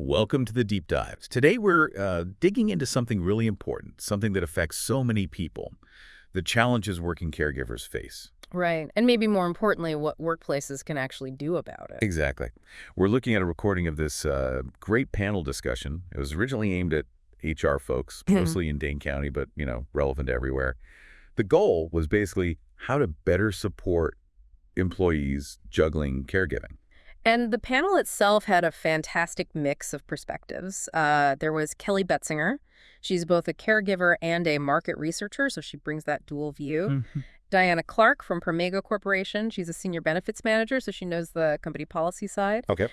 Welcome to the Deep Dives. Today we're digging into something really important, something that affects so many people, the challenges working caregivers face. Right. And maybe more importantly, what workplaces can actually do about it. Exactly. We're looking at a recording of this great panel discussion. It was originally aimed at HR folks, mostly in Dane County, but, relevant everywhere. The goal was basically how to better support employees juggling caregiving. And the panel itself had a fantastic mix of perspectives. There was Kelly Betzinger. She's both a caregiver and a market researcher, so she brings that dual view. Diana Clark from Permego Corporation. She's a senior benefits manager, so she knows the company policy side. Okay.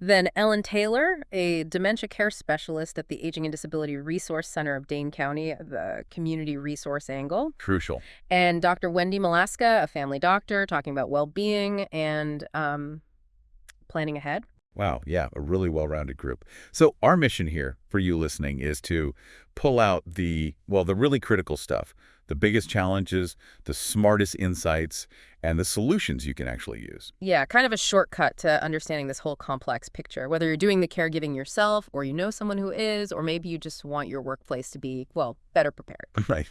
Then Ellen Taylor, a dementia care specialist at the Aging and Disability Resource Center of Dane County, the community resource angle. Crucial. And Dr. Wendy Malaska, a family doctor, talking about well-being and planning ahead. Wow, yeah, a really well-rounded group. So our mission here for you listening is to pull out the really critical stuff, the biggest challenges, the smartest insights, and the solutions you can actually use. Yeah, kind of a shortcut to understanding this whole complex picture, whether you're doing the caregiving yourself or you know someone who is, or maybe you just want your workplace to be, better prepared. Right.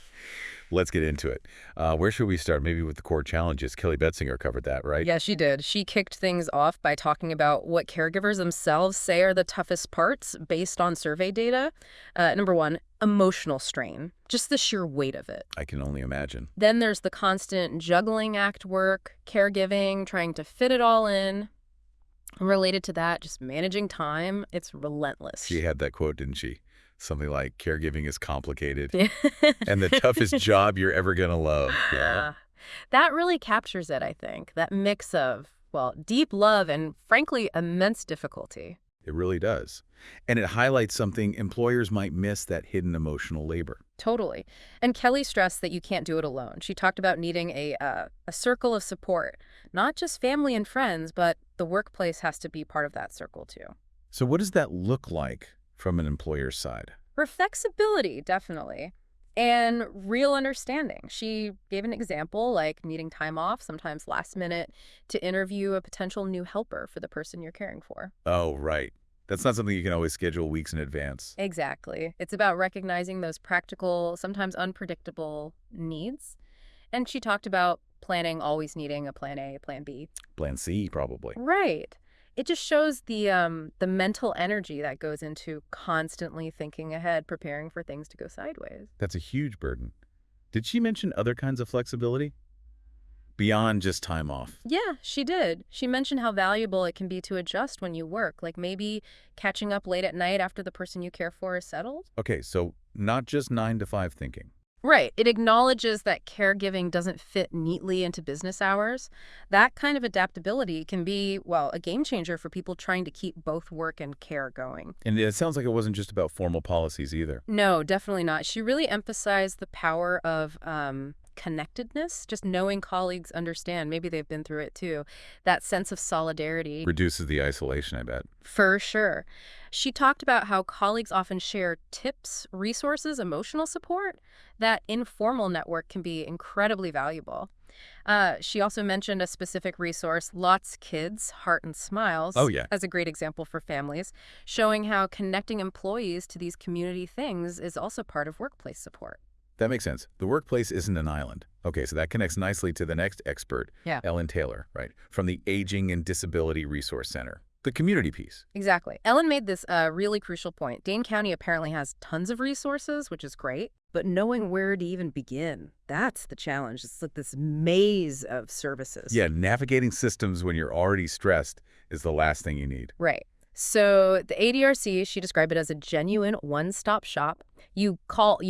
Let's get into it. Where should we start? Maybe with the core challenges. Kelly Betzinger covered that, right? Yeah, she did. She kicked things off by talking about what caregivers themselves say are the toughest parts based on survey data. Number one, emotional strain, just the sheer weight of it. I can only imagine. Then there's the constant juggling act work, caregiving, trying to fit it all in. Related to that, just managing time, it's relentless. She had that quote, didn't she? Something like, caregiving is complicated Yeah. and the toughest job you're ever going to love. Yeah. That really captures it, I think. That mix of, deep love and, frankly, immense difficulty. It really does. And it highlights something employers might miss, that hidden emotional labor. Totally. And Kelly stressed that you can't do it alone. She talked about needing a circle of support, not just family and friends, but the workplace has to be part of that circle, too. So what does that look like from an employer's side? For flexibility, definitely. And real understanding. She gave an example, like needing time off, sometimes last minute, to interview a potential new helper for the person you're caring for. Oh, right. That's not something you can always schedule weeks in advance. Exactly. It's about recognizing those practical, sometimes unpredictable needs. And she talked about planning always needing a plan A, a plan B. Plan C, probably. Right. It just shows the mental energy that goes into constantly thinking ahead, preparing for things to go sideways. That's a huge burden. Did she mention other kinds of flexibility? Beyond just time off? Yeah, she did. She mentioned how valuable it can be to adjust when you work, like maybe catching up late at night after the person you care for is settled. Okay, so not just 9 to 5 thinking. Right. It acknowledges that caregiving doesn't fit neatly into business hours. That kind of adaptability can be, a game changer for people trying to keep both work and care going. And it sounds like it wasn't just about formal policies either. No, definitely not. She really emphasized the power of connectedness, just knowing colleagues understand. Maybe they've been through it too. That sense of solidarity. Reduces the isolation, I bet. For sure. She talked about how colleagues often share tips, resources, emotional support. That informal network can be incredibly valuable. She also mentioned a specific resource, Lots Kids, Heart and Smiles, Oh, yeah. as a great example for families, showing how connecting employees to these community things is also part of workplace support. That makes sense. The workplace isn't an island. Okay, so that connects nicely to the next expert, Yeah. Ellen Taylor, right, from the Aging and Disability Resource Center. The community piece. Exactly. Ellen made this really crucial point. Dane County apparently has tons of resources, which is great, but knowing where to even begin, that's the challenge. It's like this maze of services. Yeah, navigating systems when you're already stressed is the last thing you need. Right. So the ADRC, she described it as a genuine one-stop shop. You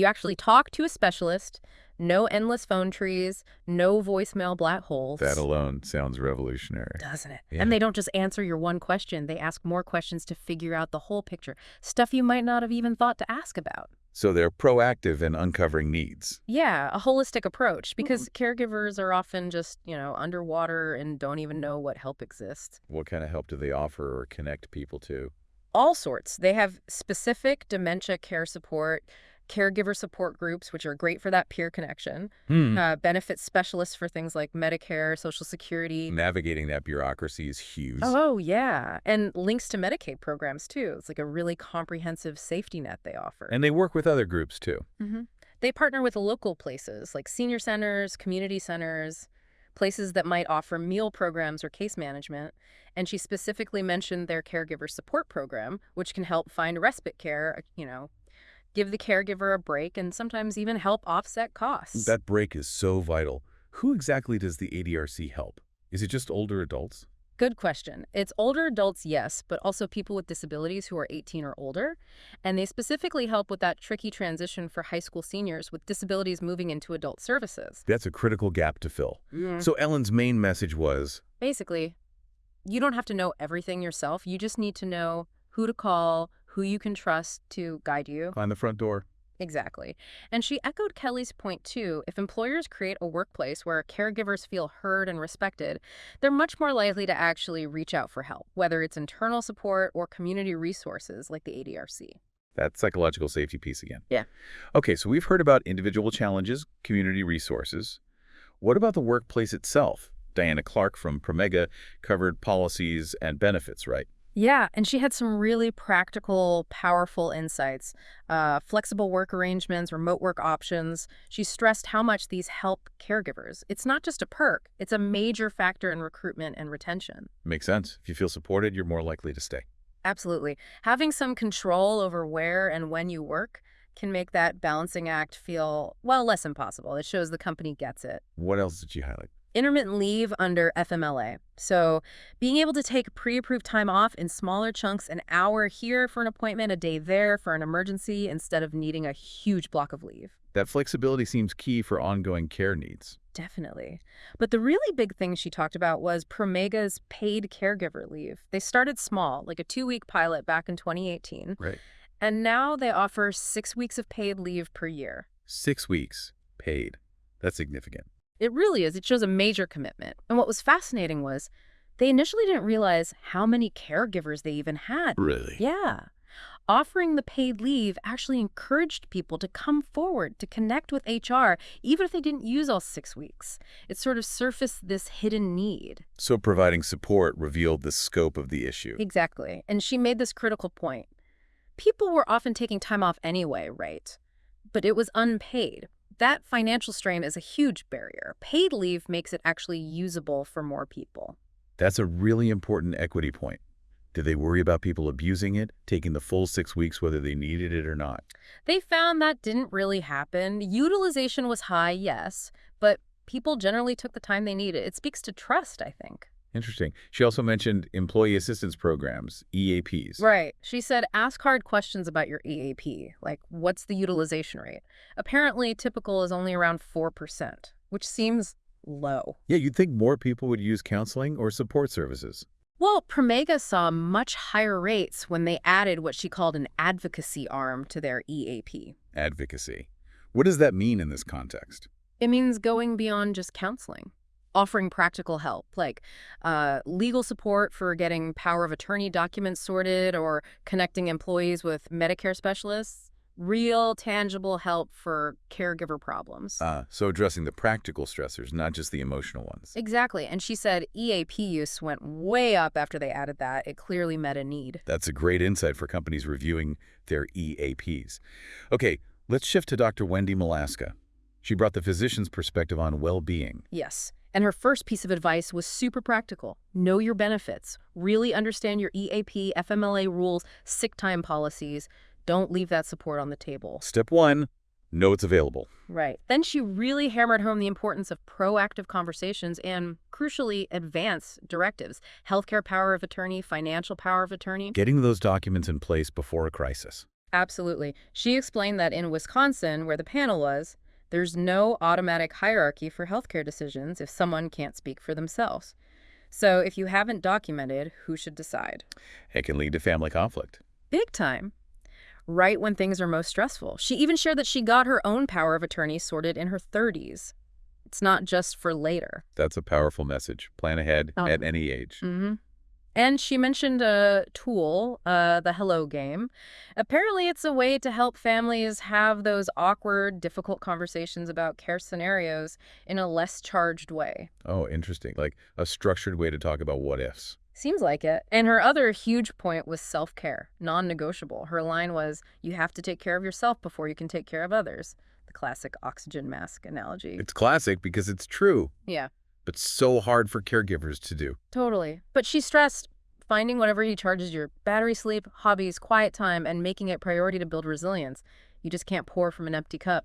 actually talk to a specialist, no endless phone trees, no voicemail black holes. That alone sounds revolutionary. Doesn't it? Yeah. And they don't just answer your one question. They ask more questions to figure out the whole picture, stuff you might not have even thought to ask about. So they're proactive in uncovering needs. Yeah, a holistic approach, because caregivers are often just, underwater and don't even know what help exists. What kind of help do they offer or connect people to? All sorts. They have specific dementia care support, caregiver support groups, which are great for that peer connection, benefit specialists for things like Medicare, Social Security. Navigating that bureaucracy is huge. Oh, yeah. And links to Medicaid programs, too. It's like a really comprehensive safety net they offer. And they work with other groups, too. They partner with local places like senior centers, community centers, places that might offer meal programs or case management. And she specifically mentioned their caregiver support program, which can help find respite care, give the caregiver a break and sometimes even help offset costs. That break is so vital. Who exactly does the ADRC help? Is it just older adults? Good question. It's older adults, yes, but also people with disabilities who are 18 or older. And they specifically help with that tricky transition for high school seniors with disabilities moving into adult services. That's a critical gap to fill. So Ellen's main message was, basically, you don't have to know everything yourself. You just need to know who to call, who you can trust to guide you. find the front door. Exactly. And she echoed Kelly's point, too. If employers create a workplace where caregivers feel heard and respected, they're much more likely to actually reach out for help, whether it's internal support or community resources like the ADRC. That psychological safety piece again. Yeah. Okay, so we've heard about individual challenges, community resources. What about the workplace itself? Diana Clark from Promega covered policies and benefits, right? Yeah, and she had some really practical, powerful insights. Flexible work arrangements, remote work options. She stressed how much these help caregivers. It's not just a perk. It's a major factor in recruitment and retention. Makes sense. If you feel supported, you're more likely to stay. Absolutely. Having some control over where and when you work can make that balancing act feel, well, less impossible. It shows the company gets it. What else did you highlight? Intermittent leave under FMLA. So being able to take pre-approved time off in smaller chunks, an hour here for an appointment, a day there for an emergency, instead of needing a huge block of leave. That flexibility seems key for ongoing care needs. Definitely. But the really big thing she talked about was Promega's paid caregiver leave. They started small, like a 2-week pilot back in 2018. Right. And now they offer 6 weeks of paid leave per year. 6 weeks paid. That's significant. It really is. It shows a major commitment. And what was fascinating was they initially didn't realize how many caregivers they even had. Really? Yeah. Offering the paid leave actually encouraged people to come forward to connect with HR, even if they didn't use all 6 weeks. It sort of surfaced this hidden need. So providing support revealed the scope of the issue. Exactly. And she made this critical point. People were often taking time off anyway, right? But it was unpaid. That financial strain is a huge barrier. Paid leave makes it actually usable for more people. That's a really important equity point. Did they worry about people abusing it, taking the full 6 weeks whether they needed it or not? They found that didn't really happen. Utilization was high, yes, but people generally took the time they needed. It speaks to trust, I think. Interesting. She also mentioned employee assistance programs, EAPs. Right. She said, ask hard questions about your EAP, like what's the utilization rate? Apparently, typical is only around 4%, which seems low. Yeah, you'd think more people would use counseling or support services. Well, Promega saw much higher rates when they added what she called an advocacy arm to their EAP. Advocacy. What does that mean in this context? It means going beyond just counseling. Offering practical help, like legal support for getting power of attorney documents sorted or connecting employees with Medicare specialists. Real, tangible help for caregiver problems. So addressing the practical stressors, not just the emotional ones. Exactly. And she said EAP use went way up after they added that. It clearly met a need. That's a great insight for companies reviewing their EAPs. Okay, let's shift to Dr. Wendy Malaska. She brought the physician's perspective on well-being. Yes. And her first piece of advice was super practical. Know your benefits. Really understand your EAP, FMLA rules, sick time policies. Don't leave that support on the table. Step 1, know it's available. Right. Then she really hammered home the importance of proactive conversations and, crucially, advance directives. Healthcare power of attorney, financial power of attorney. Getting those documents in place before a crisis. Absolutely. She explained that in Wisconsin, where the panel was, there's no automatic hierarchy for healthcare decisions if someone can't speak for themselves. So if you haven't documented, who should decide? It can lead to family conflict. Big time. Right when things are most stressful. She even shared that she got her own power of attorney sorted in her 30s. It's not just for later. That's a powerful message. Plan ahead at any age. And she mentioned a tool, the Hello game. Apparently, it's a way to help families have those awkward, difficult conversations about care scenarios in a less charged way. Oh, interesting. Like a structured way to talk about what ifs. Seems like it. And her other huge point was self-care, non-negotiable. Her line was, you have to take care of yourself before you can take care of others. The classic oxygen mask analogy. It's classic because it's true, Yeah. but so hard for caregivers to do. Totally. But she stressed finding whatever recharges your battery, sleep, hobbies, quiet time, and making it priority to build resilience. You just can't pour from an empty cup.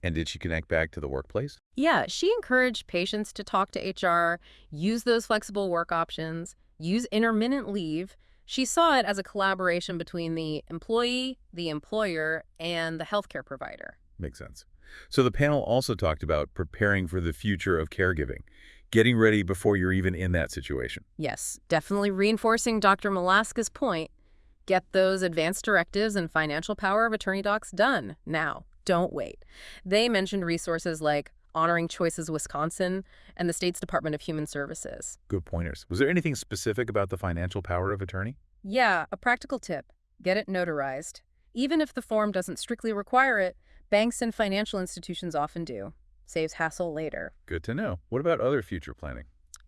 And did she connect back to the workplace? Yeah, she encouraged patients to talk to HR, use those flexible work options, use intermittent leave. She saw it as a collaboration between the employee, the employer, and the healthcare provider. Makes sense. So the panel also talked about preparing for the future of caregiving, getting ready before you're even in that situation. Yes, definitely reinforcing Dr. Malaska's point. Get those advanced directives and financial power of attorney docs done now. Don't wait. They mentioned resources like Honoring Choices Wisconsin and the state's Department of Human Services. Good pointers. Was there anything specific about the financial power of attorney? Yeah, a practical tip. Get it notarized. Even if the form doesn't strictly require it, banks and financial institutions often do. Saves hassle later. Good to know. What about other future planning?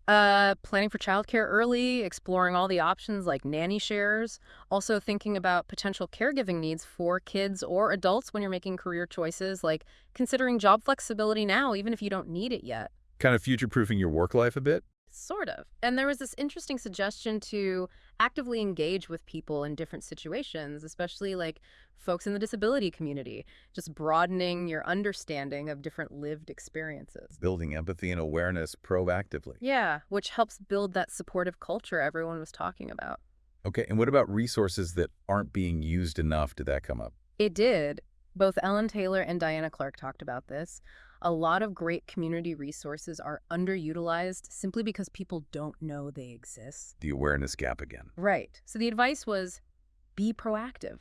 Planning for childcare early, exploring all the options like nanny shares, also thinking about potential caregiving needs for kids or adults when you're making career choices, like considering job flexibility now, even if you don't need it yet. Kind of future-proofing your work life a bit? Sort of. And there was this interesting suggestion to actively engage with people in different situations, especially like folks in the disability community, just broadening your understanding of different lived experiences. Building empathy and awareness proactively. Yeah, which helps build that supportive culture everyone was talking about. Okay, and what about resources that aren't being used enough? Did that come up? It did. Both Ellen Taylor and Diana Clark talked about this. A lot of great community resources are underutilized simply because people don't know they exist. The awareness gap again. Right. So the advice was be proactive.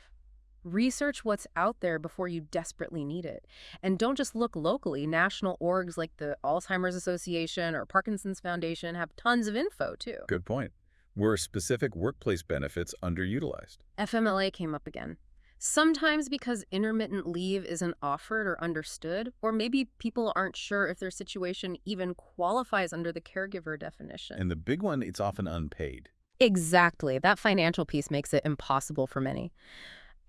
Research what's out there before you desperately need it. And don't just look locally. National orgs like the Alzheimer's Association or Parkinson's Foundation have tons of info, too. Good point. Were specific workplace benefits underutilized? FMLA came up again. Sometimes because intermittent leave isn't offered or understood, or maybe people aren't sure if their situation even qualifies under the caregiver definition. And the big one, it's often unpaid. Exactly. That financial piece makes it impossible for many.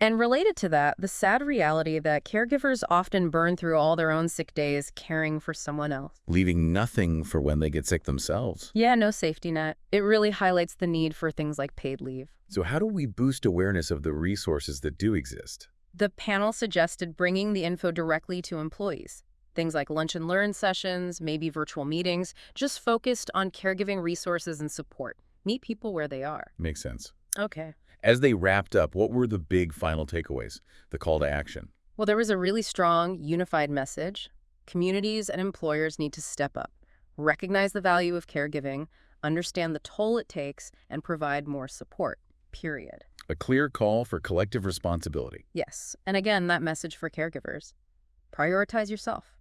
And related to that, the sad reality that caregivers often burn through all their own sick days caring for someone else. Leaving nothing for when they get sick themselves. Yeah, no safety net. It really highlights the need for things like paid leave. So how do we boost awareness of the resources that do exist? The panel suggested bringing the info directly to employees. Things like lunch and learn sessions, maybe virtual meetings, just focused on caregiving resources and support. Meet people where they are. Makes sense. Okay. As they wrapped up, what were the big final takeaways? The call to action? Well, there was a really strong, unified message. Communities and employers need to step up, recognize the value of caregiving, understand the toll it takes, and provide more support, period. A clear call for collective responsibility. Yes, and again, that message for caregivers. Prioritize yourself.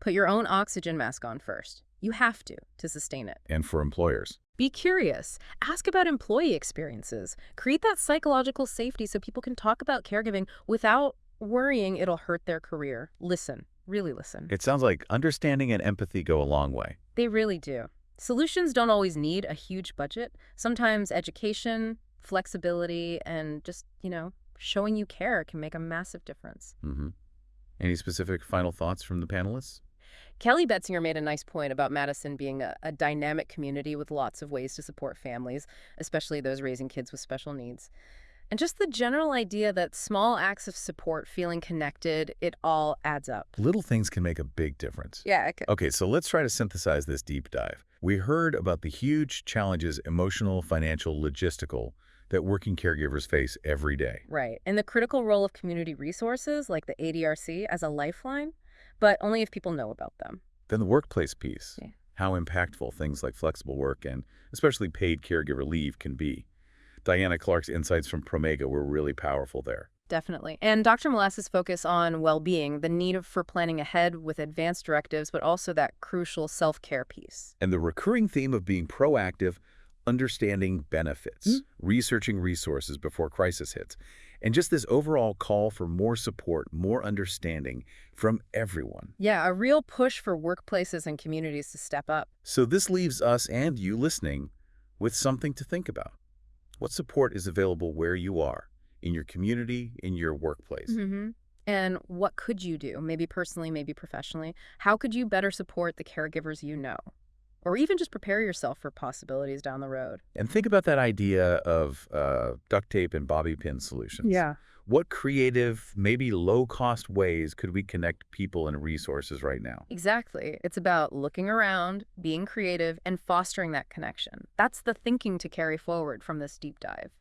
Put your own oxygen mask on first. You have to sustain it. And for employers. Be curious. Ask about employee experiences. Create that psychological safety so people can talk about caregiving without worrying it'll hurt their career. Listen. Really listen. It sounds like understanding and empathy go a long way. They really do. Solutions don't always need a huge budget. Sometimes education, flexibility, and just, showing you care can make a massive difference. Any specific final thoughts from the panelists? Kelly Betzinger made a nice point about Madison being a dynamic community with lots of ways to support families, especially those raising kids with special needs. And just the general idea that small acts of support, feeling connected, it all adds up. Little things can make a big difference. Yeah. Okay, so let's try to synthesize this deep dive. We heard about the huge challenges, emotional, financial, logistical, that working caregivers face every day. Right. And the critical role of community resources like the ADRC as a lifeline, but only if people know about them. Then the workplace piece. Yeah. How impactful things like flexible work and especially paid caregiver leave can be. Diana Clark's insights from Promega were really powerful there. Definitely. And Dr. Molasses' focus on well-being, the need for planning ahead with advanced directives, but also that crucial self-care piece. And the recurring theme of being proactive, understanding benefits, researching resources before crisis hits, and just this overall call for more support, more understanding from everyone. Yeah, a real push for workplaces and communities to step up. So this leaves us and you listening with something to think about. What support is available where you are, in your community, in your workplace? And what could you do, maybe personally, maybe professionally? How could you better support the caregivers you know? Or even just prepare yourself for possibilities down the road. And think about that idea of duct tape and bobby pin solutions. Yeah. What creative, maybe low-cost ways could we connect people and resources right now? Exactly. It's about looking around, being creative, and fostering that connection. That's the thinking to carry forward from this deep dive.